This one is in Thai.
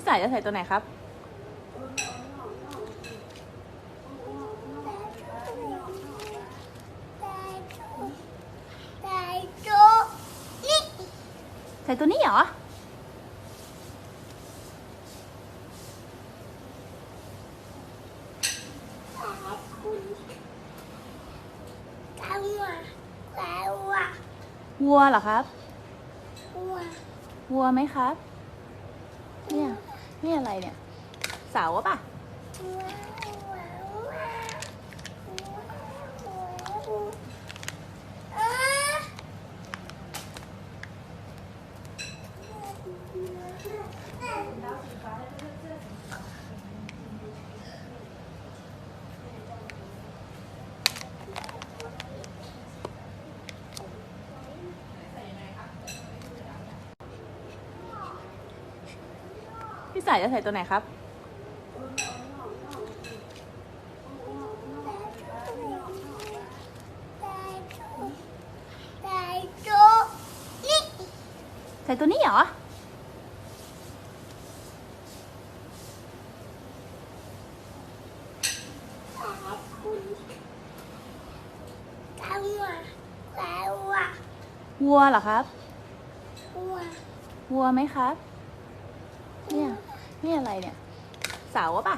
พี่สายจะใส่ตัวไหนครับใส่ตัวนี้เหรอวัวเหรอครับวัวไหมครับเนี่ยนี่อะไรเนี่ยเสาป่ะพี่สายจะใส่ตัวไหนครับใส่ตัวนี้เหรอวัวเหรอครับวัวไหมครับเนี่ยนี่อะไรเนี่ยเสาป่ะ